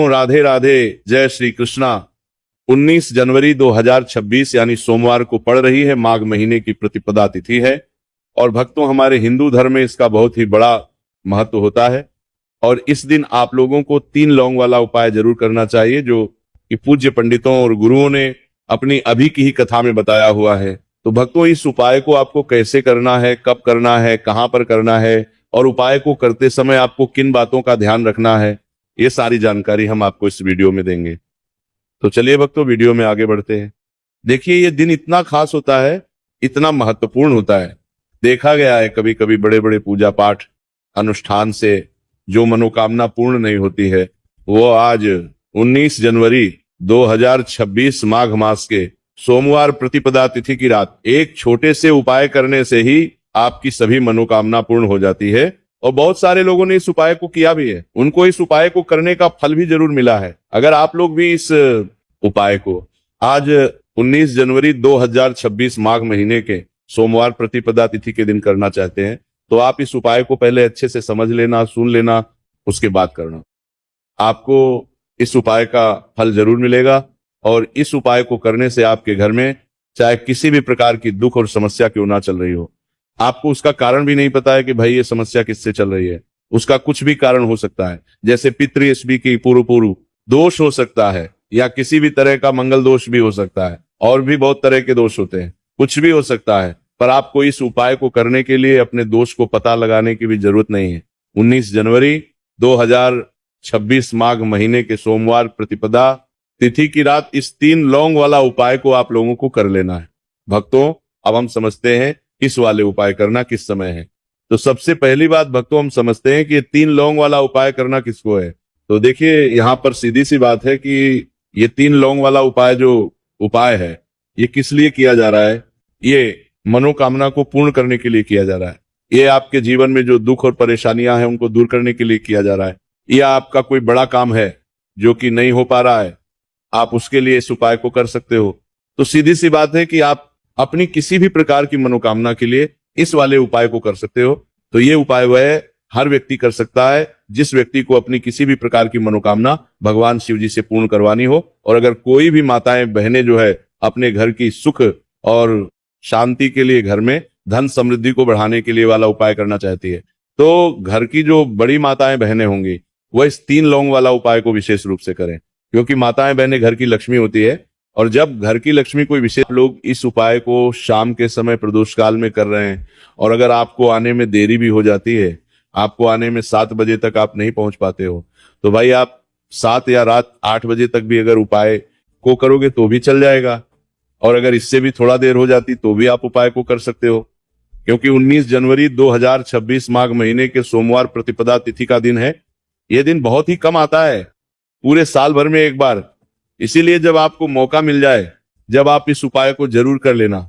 राधे राधे, जय श्री कृष्णा। 19 जनवरी 2026 यानी सोमवार को पड़ रही है, माघ महीने की प्रतिपदा तिथि है। और भक्तों, हमारे हिंदू धर्म में इसका बहुत ही बड़ा महत्व होता है। और इस दिन आप लोगों को 3 लौंग वाला उपाय जरूर करना चाहिए, जो कि पूज्य पंडितों और गुरुओं ने अपनी अभी की ही कथा में बताया हुआ है। तो भक्तों, इस उपाय को आपको कैसे करना है, कब करना है, कहां पर करना है और उपाय को करते समय आपको किन बातों का ध्यान रखना है, ये सारी जानकारी हम आपको इस वीडियो में देंगे। तो चलिए भक्तों, वीडियो में आगे बढ़ते हैं। देखिए, ये दिन इतना खास होता है, इतना महत्वपूर्ण होता है। देखा गया है कभी कभी बड़े बड़े पूजा पाठ अनुष्ठान से जो मनोकामना पूर्ण नहीं होती है, वो आज 19 जनवरी 2026 माघ मास के सोमवार प्रतिपदा तिथि की रात एक छोटे से उपाय करने से ही आपकी सभी मनोकामना पूर्ण हो जाती है। और बहुत सारे लोगों ने इस उपाय को किया भी है, उनको इस उपाय को करने का फल भी जरूर मिला है। अगर आप लोग भी इस उपाय को आज 19 जनवरी 2026 माघ महीने के सोमवार प्रतिपदा तिथि के दिन करना चाहते हैं, तो आप इस उपाय को पहले अच्छे से समझ लेना, सुन लेना, उसके बाद करना। आपको इस उपाय का फल जरूर मिलेगा। और इस उपाय को करने से आपके घर में चाहे किसी भी प्रकार की दुख और समस्या क्यों ना चल रही हो, आपको उसका कारण भी नहीं पता है कि भाई ये समस्या किससे चल रही है, उसका कुछ भी कारण हो सकता है। जैसे पितृ की पूर्व दोष हो सकता है, या किसी भी तरह का मंगल दोष भी हो सकता है, और भी बहुत तरह के दोष होते हैं, कुछ भी हो सकता है। पर आपको इस उपाय को करने के लिए अपने दोष को पता लगाने की भी जरूरत नहीं है। 19 जनवरी 2026 माघ महीने के सोमवार प्रतिपदा तिथि की रात इस 3 लौंग वाला उपाय को आप लोगों को कर लेना है। भक्तों, अब हम समझते हैं इस वाले उपाय करना किस समय है। तो सबसे पहली बात भक्तों, हम समझते हैं कि ये 3 लौंग वाला उपाय करना किसको है। तो देखिए, यहाँ पर सीधी सी बात है कि ये 3 लौंग वाला उपाय जो उपाय है, ये किस लिए किया जा रहा है। ये मनोकामना को पूर्ण करने के लिए किया जा रहा है। ये आपके जीवन में जो दुख और परेशानियां हैं उनको दूर करने के लिए किया जा रहा है। या आपका कोई बड़ा काम है जो कि नहीं हो पा रहा है, आप उसके लिए इस उपाय को कर सकते हो। तो सीधी सी बात है कि आप अपनी किसी भी प्रकार की मनोकामना के लिए इस वाले उपाय को कर सकते हो। तो ये उपाय वह हर व्यक्ति कर सकता है जिस व्यक्ति को अपनी किसी भी प्रकार की मनोकामना भगवान शिव जी से पूर्ण करवानी हो। और अगर कोई भी माताएं बहनें जो है अपने घर की सुख और शांति के लिए, घर में धन समृद्धि को बढ़ाने के लिए वाला उपाय करना चाहती है, तो घर की जो बड़ी माताएं बहनें होंगी वह इस 3 लौंग वाला उपाय को विशेष रूप से करें, क्योंकि माताएं बहनें घर की लक्ष्मी होती है। और जब घर की लक्ष्मी कोई विशेष, लोग इस उपाय को शाम के समय प्रदोष काल में कर रहे हैं, और अगर आपको आने में देरी भी हो जाती है, आपको आने में 7 बजे तक आप नहीं पहुंच पाते हो, तो भाई आप 7 या रात 8 बजे तक भी अगर उपाय को करोगे तो भी चल जाएगा। और अगर इससे भी थोड़ा देर हो जाती तो भी आप उपाय को कर सकते हो, क्योंकि 19 जनवरी 2026 माघ महीने के सोमवार प्रतिपदा तिथि का दिन है। यह दिन बहुत ही कम आता है, पूरे साल भर में एक बार। इसीलिए जब आपको मौका मिल जाए, जब आप इस उपाय को जरूर कर लेना।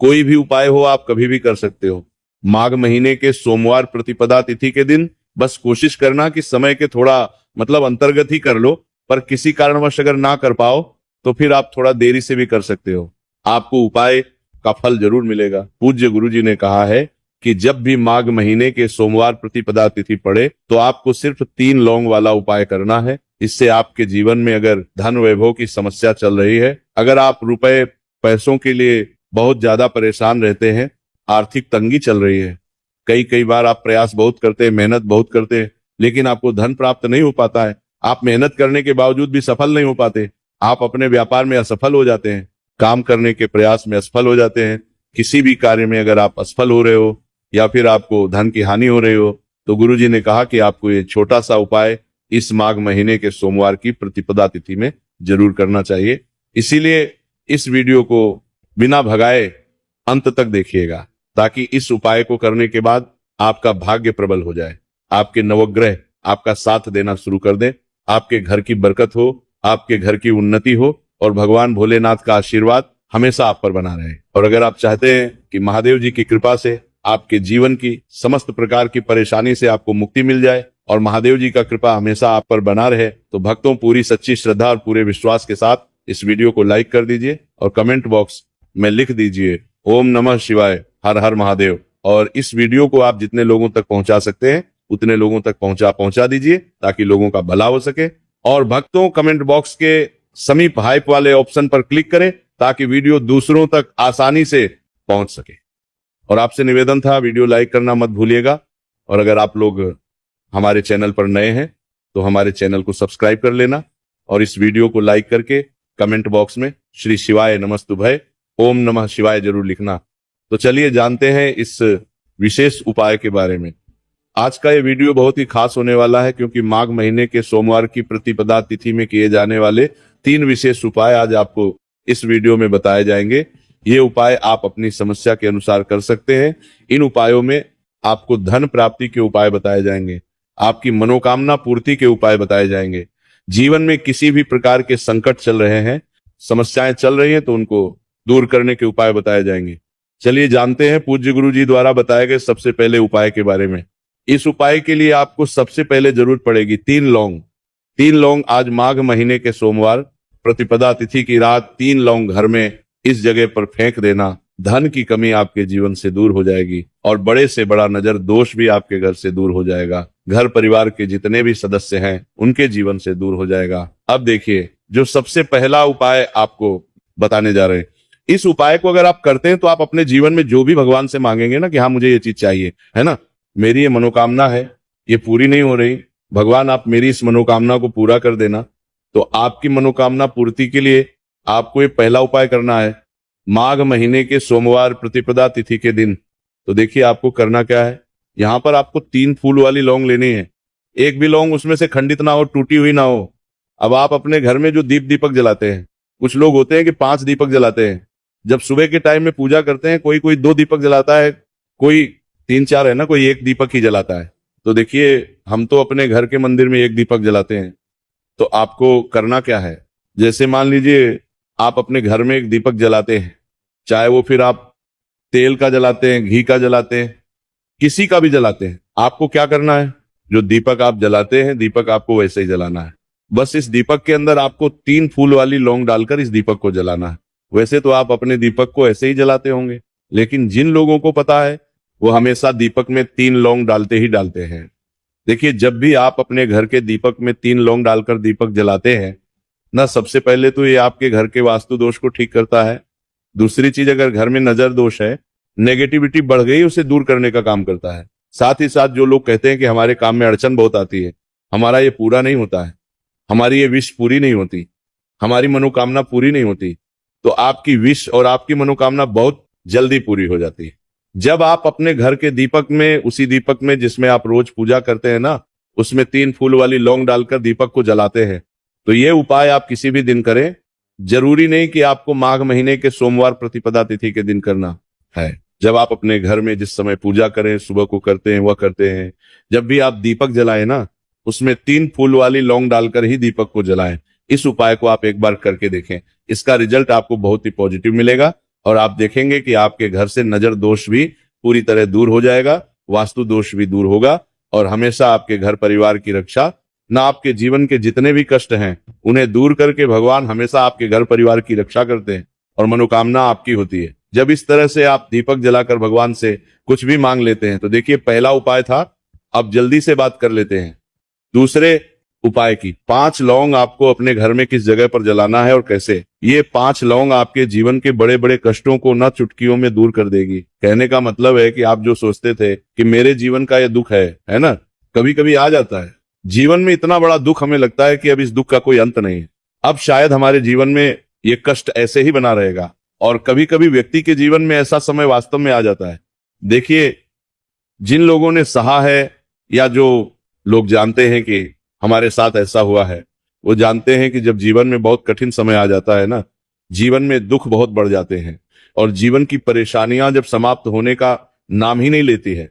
कोई भी उपाय हो, आप कभी भी कर सकते हो। माघ महीने के सोमवार प्रतिपदा तिथि के दिन बस कोशिश करना कि समय के थोड़ा अंतर्गत ही कर लो। पर किसी कारणवश अगर ना कर पाओ तो फिर आप थोड़ा देरी से भी कर सकते हो, आपको उपाय का फल जरूर मिलेगा। पूज्य गुरु जी ने कहा है कि जब भी माघ महीने के सोमवार प्रतिपदा तिथि पड़े तो आपको सिर्फ 3 लौंग वाला उपाय करना है। इससे आपके जीवन में अगर धन वैभव की समस्या चल रही है, अगर आप रुपए पैसों के लिए बहुत ज्यादा परेशान रहते हैं, आर्थिक तंगी चल रही है, कई बार आप प्रयास बहुत करते हैं, मेहनत बहुत करते हैं, लेकिन आपको धन प्राप्त नहीं हो पाता है, आप मेहनत करने के बावजूद भी सफल नहीं हो पाते, आप अपने व्यापार में असफल हो जाते हैं, काम करने के प्रयास में असफल हो जाते हैं, किसी भी कार्य में अगर आप असफल हो रहे हो या फिर आपको धन की हानि हो रही हो, तो गुरु जी ने कहा कि आपको ये छोटा सा उपाय इस माघ महीने के सोमवार की प्रतिपदा तिथि में जरूर करना चाहिए। इसीलिए इस वीडियो को बिना भगाए अंत तक देखिएगा, ताकि इस उपाय को करने के बाद आपका भाग्य प्रबल हो जाए, आपके नवग्रह आपका साथ देना शुरू कर दें, आपके घर की बरकत हो, आपके घर की उन्नति हो, और भगवान भोलेनाथ का आशीर्वाद हमेशा आप पर बना रहे। और अगर आप चाहते हैं कि महादेव जी की कृपा से आपके जीवन की समस्त प्रकार की परेशानी से आपको मुक्ति मिल जाए और महादेव जी का कृपा हमेशा आप पर बना रहे, तो भक्तों, पूरी सच्ची श्रद्धा और पूरे विश्वास के साथ इस वीडियो को लाइक कर दीजिए और कमेंट बॉक्स में लिख दीजिए ओम नमः शिवाय, हर हर महादेव। और इस वीडियो को आप जितने लोगों तक पहुंचा सकते हैं उतने लोगों तक पहुंचा दीजिए, ताकि लोगों का भला हो सके और भक्तों कमेंट बॉक्स के समीप हाइप वाले ऑप्शन पर क्लिक करें ताकि वीडियो दूसरों तक आसानी से पहुंच सके। और आपसे निवेदन था, वीडियो लाइक करना मत भूलिएगा। और अगर आप लोग हमारे चैनल पर नए हैं तो हमारे चैनल को सब्सक्राइब कर लेना और इस वीडियो को लाइक करके कमेंट बॉक्स में श्री शिवाय नमस्तुभय ओम नमः शिवाय जरूर लिखना। तो चलिए जानते हैं इस विशेष उपाय के बारे में। आज का ये वीडियो बहुत ही खास होने वाला है क्योंकि माघ महीने के सोमवार की प्रतिपदा तिथि में किए जाने वाले 3 विशेष उपाय आज आपको इस वीडियो में बताए जाएंगे। ये उपाय आप अपनी समस्या के अनुसार कर सकते हैं। इन उपायों में आपको धन प्राप्ति के उपाय बताए जाएंगे, आपकी मनोकामना पूर्ति के उपाय बताए जाएंगे। जीवन में किसी भी प्रकार के संकट चल रहे हैं, समस्याएं चल रही हैं तो उनको दूर करने के उपाय बताए जाएंगे। चलिए जानते हैं पूज्य गुरु जी द्वारा बताए गए सबसे पहले उपाय के बारे में। इस उपाय के लिए आपको सबसे पहले जरूरत पड़ेगी 3 लौंग। 3 लौंग आज माघ महीने के सोमवार प्रतिपदा तिथि की रात 3 लौंग घर में इस जगह पर फेंक देना। धन की कमी आपके जीवन से दूर हो जाएगी और बड़े से बड़ा नजर दोष भी आपके घर से दूर हो जाएगा। घर परिवार के जितने भी सदस्य हैं उनके जीवन से दूर हो जाएगा। अब देखिए जो सबसे पहला उपाय आपको बताने जा रहे हैं, इस उपाय को अगर आप करते हैं तो आप अपने जीवन में जो भी भगवान से मांगेंगे ना कि हाँ मुझे ये चीज चाहिए, है ना, मेरी ये मनोकामना है, ये पूरी नहीं हो रही, भगवान आप मेरी इस मनोकामना को पूरा कर देना। तो आपकी मनोकामना पूर्ति के लिए आपको ये पहला उपाय करना है माघ महीने के सोमवार प्रतिपदा तिथि के दिन। तो देखिए आपको करना क्या है, यहाँ पर आपको 3 फूल वाली लौंग लेनी है। एक भी लौंग उसमें से खंडित ना हो, टूटी हुई ना हो। अब आप अपने घर में जो दीपक जलाते हैं, कुछ लोग होते हैं कि 5 दीपक जलाते हैं। जब सुबह के टाइम में पूजा करते हैं कोई 2 दीपक जलाता है, कोई 3-4 है ना, कोई 1 दीपक ही जलाता है। तो देखिए हम तो अपने घर के मंदिर में 1 दीपक जलाते हैं। तो आपको करना क्या है, जैसे मान लीजिए आप अपने घर में 1 दीपक जलाते हैं, चाहे वो फिर आप तेल का जलाते हैं, घी का जलाते हैं, किसी का भी जलाते हैं, आपको क्या करना है, जो दीपक आप जलाते हैं दीपक आपको वैसे ही जलाना है। बस इस दीपक के अंदर आपको 3 फूल वाली लौंग डालकर इस दीपक को जलाना है। वैसे तो आप अपने दीपक को ऐसे ही जलाते होंगे, लेकिन जिन लोगों को पता है वो हमेशा दीपक में 3 लौंग डालते ही डालते हैं। देखिए जब भी आप अपने घर के दीपक में 3 लौंग डालकर दीपक जलाते हैं ना, सबसे पहले तो ये आपके घर के वास्तु दोष को ठीक करता है। दूसरी चीज, अगर घर में नजर दोष है, नेगेटिविटी बढ़ गई, उसे दूर करने का काम करता है। साथ ही साथ जो लोग कहते हैं कि हमारे काम में अड़चन बहुत आती है, हमारा ये पूरा नहीं होता है, हमारी ये विश पूरी नहीं होती, हमारी मनोकामना पूरी नहीं होती, तो आपकी विश और आपकी मनोकामना बहुत जल्दी पूरी हो जाती है। जब आप अपने घर के दीपक में, उसी दीपक में जिसमें आप रोज पूजा करते हैं ना, उसमें 3 फूल वाली लौंग डालकर दीपक को जलाते हैं, तो ये उपाय आप किसी भी दिन करें। जरूरी नहीं कि आपको माघ महीने के सोमवार प्रतिपदा तिथि के दिन करना है। जब आप अपने घर में जिस समय पूजा करें, सुबह को करते हैं वह करते हैं, जब भी आप दीपक जलाएं ना, उसमें 3 फूल वाली लौंग डालकर ही दीपक को जलाएं। इस उपाय को आप एक बार करके देखें, इसका रिजल्ट आपको बहुत ही पॉजिटिव मिलेगा और आप देखेंगे कि आपके घर से नजर दोष भी पूरी तरह दूर हो जाएगा, वास्तु दोष भी दूर होगा और हमेशा आपके घर परिवार की रक्षा, ना आपके जीवन के जितने भी कष्ट हैं उन्हें दूर करके भगवान हमेशा आपके घर परिवार की रक्षा करते हैं और मनोकामना आपकी होती है। जब इस तरह से आप दीपक जलाकर भगवान से कुछ भी मांग लेते हैं, तो देखिए पहला उपाय था। अब जल्दी से बात कर लेते हैं दूसरे उपाय की। 5 लौंग आपको अपने घर में किस जगह पर जलाना है और कैसे। ये 5 लौंग आपके जीवन के बड़े बड़े कष्टों को ना चुटकियों में दूर कर देगी। कहने का मतलब है कि आप जो सोचते थे कि मेरे जीवन का ये दुख है ना, कभी कभी आ जाता है जीवन में इतना बड़ा दुख, हमें लगता है कि अब इस दुख का कोई अंत नहीं है, अब शायद हमारे जीवन में ये कष्ट ऐसे ही बना रहेगा। और कभी कभी व्यक्ति के जीवन में ऐसा समय वास्तव में आ जाता है। देखिए जिन लोगों ने सहा है या जो लोग जानते हैं कि हमारे साथ ऐसा हुआ है, वो जानते हैं कि जब जीवन में बहुत कठिन समय आ जाता है ना, जीवन में दुख बहुत बढ़ जाते हैं और जीवन की परेशानियां जब समाप्त होने का नाम ही नहीं लेती है,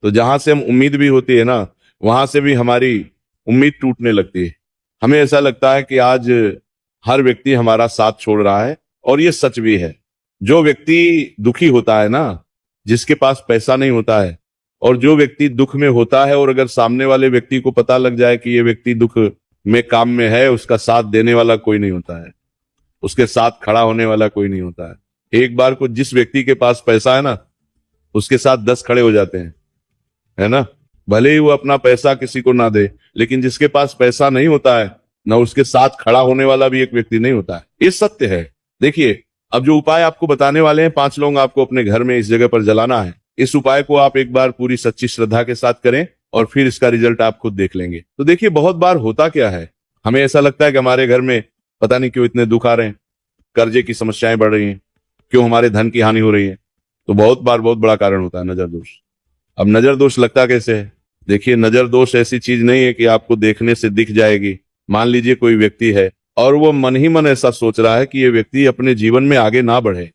तो जहां से हम उम्मीद भी होती है ना, वहां से भी हमारी उम्मीद टूटने लगती है। हमें ऐसा लगता है कि आज हर व्यक्ति हमारा साथ छोड़ रहा है और ये सच भी है। जो व्यक्ति दुखी होता है ना, जिसके पास पैसा नहीं होता है, और जो व्यक्ति दुख में होता है और अगर सामने वाले व्यक्ति को पता लग जाए कि ये व्यक्ति दुख में काम में है, उसका साथ देने वाला कोई नहीं होता है, उसके साथ खड़ा होने वाला कोई नहीं होता है। एक बार को जिस व्यक्ति के पास पैसा है ना, उसके साथ 10 खड़े हो जाते हैं, है ना, भले ही वो अपना पैसा किसी को ना दे, लेकिन जिसके पास पैसा नहीं होता है न उसके साथ खड़ा होने वाला भी एक व्यक्ति नहीं होता है। ये सत्य है। देखिए, अब जो उपाय आपको बताने वाले हैं, 5 लौंग आपको अपने घर में इस जगह पर जलाना है। इस उपाय को आप एक बार पूरी सच्ची श्रद्धा के साथ करें और फिर इसका रिजल्ट आप खुद देख लेंगे। तो देखिए, बहुत बार होता क्या है, हमें ऐसा लगता है कि हमारे घर में पता नहीं क्यों इतने दुख आ रहे हैं, कर्जे की समस्याएं बढ़ रही हैं, क्यों हमारे धन की हानि हो रही है। तो बहुत बार बहुत बड़ा कारण होता है नजर दोष। अब नजर दोष लगता कैसे है? देखिए, नजर दोष ऐसी चीज नहीं है कि आपको देखने से दिख जाएगी। मान लीजिए कोई व्यक्ति है और वो मन ही मन ऐसा सोच रहा है कि ये व्यक्ति अपने जीवन में आगे ना बढ़े,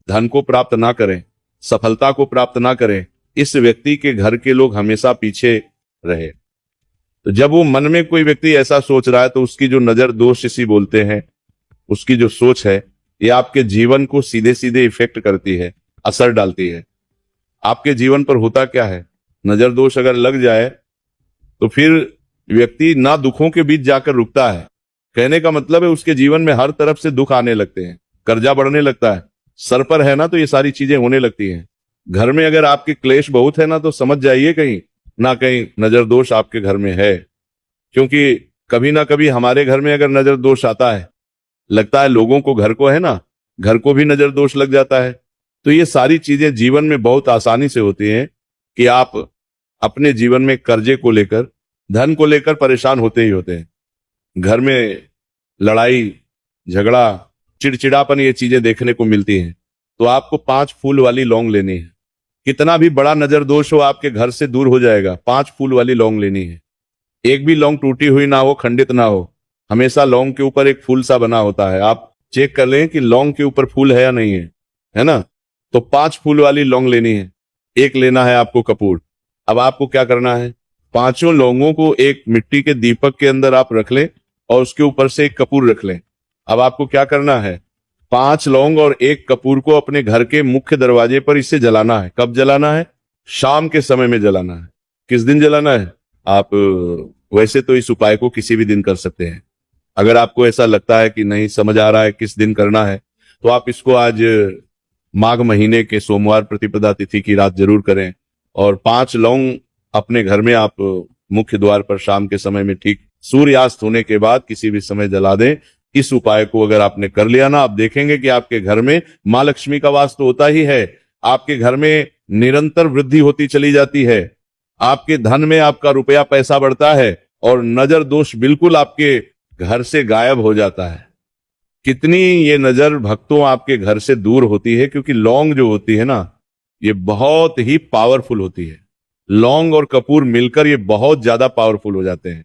धन को प्राप्त ना करें, सफलता को प्राप्त ना करें, इस व्यक्ति के घर के लोग हमेशा पीछे रहे। तो जब वो मन में कोई व्यक्ति ऐसा सोच रहा है तो उसकी जो नजर दोष इसी बोलते हैं, उसकी जो सोच है, ये आपके जीवन को सीधे सीधे इफेक्ट करती है, असर डालती है। आपके जीवन पर होता क्या है, नजर दोष अगर लग जाए तो फिर व्यक्ति ना दुखों के बीच जाकर रुकता है। कहने का मतलब है उसके जीवन में हर तरफ से दुख आने लगते हैं, कर्जा बढ़ने लगता है, सर पर है ना तो ये सारी चीजें होने लगती हैं। घर में अगर आपके क्लेश बहुत है ना तो समझ जाइए कहीं ना कहीं नजर दोष आपके घर में है। क्योंकि कभी ना कभी हमारे घर में अगर नजर दोष आता है, लगता है लोगों को, घर को है ना, घर को भी नजर दोष लग जाता है। तो ये सारी चीजें जीवन में बहुत आसानी से होती हैं कि आप अपने जीवन में कर्जे को लेकर, धन को लेकर परेशान होते ही होते हैं। घर में लड़ाई झगड़ा, चिड़चिड़ापन, ये चीजें देखने को मिलती हैं। तो आपको 5 फूल वाली लौंग लेनी है। कितना भी बड़ा नजर दोष हो आपके घर से दूर हो जाएगा। 5 फूल वाली लौंग लेनी है। एक भी लौंग टूटी हुई ना हो, खंडित ना हो, हमेशा लौंग के ऊपर एक फूल सा बना होता है। आप चेक कर लें कि लौंग के ऊपर फूल है या नहीं है ना। तो 5 फूल वाली लौंग लेनी है। एक लेना है आपको कपूर। अब आपको क्या करना है, 5 लौंगों को एक मिट्टी के दीपक के अंदर आप रख लें और उसके ऊपर से एक कपूर रख लें। अब आपको क्या करना है, 5 लौंग और एक कपूर को अपने घर के मुख्य दरवाजे पर इसे जलाना है। कब जलाना है? शाम के समय में जलाना है। किस दिन जलाना है? आप वैसे तो इस उपाय को किसी भी दिन कर सकते हैं। अगर आपको ऐसा लगता है कि नहीं समझ आ रहा है किस दिन करना है, तो आप इसको आज माघ महीने के सोमवार प्रतिपदा तिथि की रात जरूर करें और 5 लौंग अपने घर में आप मुख्य द्वार पर शाम के समय में ठीक सूर्यास्त होने के बाद किसी भी समय जला दें। इस उपाय को अगर आपने कर लिया ना, आप देखेंगे कि आपके घर में मां लक्ष्मी का वास तो होता ही है, आपके घर में निरंतर वृद्धि होती चली जाती है, आपके धन में आपका रुपया पैसा बढ़ता है और नजर दोष बिल्कुल आपके घर से गायब हो जाता है। कितनी ये नजर भक्तों आपके घर से दूर होती है, क्योंकि लौंग जो होती है ना, ये बहुत ही पावरफुल होती है। लौंग और कपूर मिलकर ये बहुत ज्यादा पावरफुल हो जाते हैं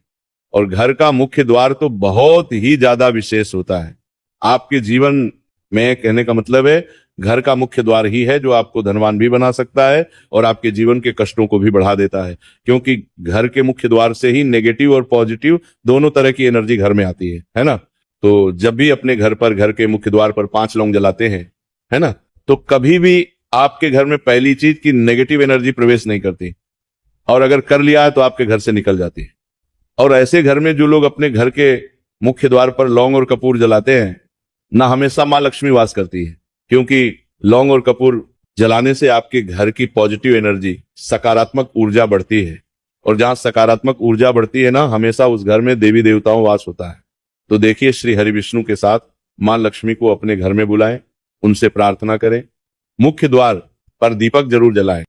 और घर का मुख्य द्वार तो बहुत ही ज्यादा विशेष होता है। आपके जीवन में, कहने का मतलब है, घर का मुख्य द्वार ही है जो आपको धनवान भी बना सकता है और आपके जीवन के कष्टों को भी बढ़ा देता है। क्योंकि घर के मुख्य द्वार से ही नेगेटिव और पॉजिटिव दोनों तरह की एनर्जी घर में आती है ना। तो जब भी अपने घर पर, घर के मुख्य द्वार पर 5 लौंग जलाते हैं, है ना, तो कभी भी आपके घर में पहली चीज की नेगेटिव एनर्जी प्रवेश नहीं करती और अगर कर लिया है तो आपके घर से निकल जाती है। और ऐसे घर में जो लोग अपने घर के मुख्य द्वार पर लौंग और कपूर जलाते हैं ना, हमेशा मां लक्ष्मी वास करती है। क्योंकि लौंग और कपूर जलाने से आपके घर की पॉजिटिव एनर्जी, सकारात्मक ऊर्जा बढ़ती है और जहां सकारात्मक ऊर्जा बढ़ती है ना, हमेशा उस घर में देवी देवताओं वास होता है। तो देखिए, श्री हरि विष्णु के साथ मां लक्ष्मी को अपने घर में बुलाएं, उनसे प्रार्थना करें, मुख्य द्वार पर दीपक जरूर जलाएं।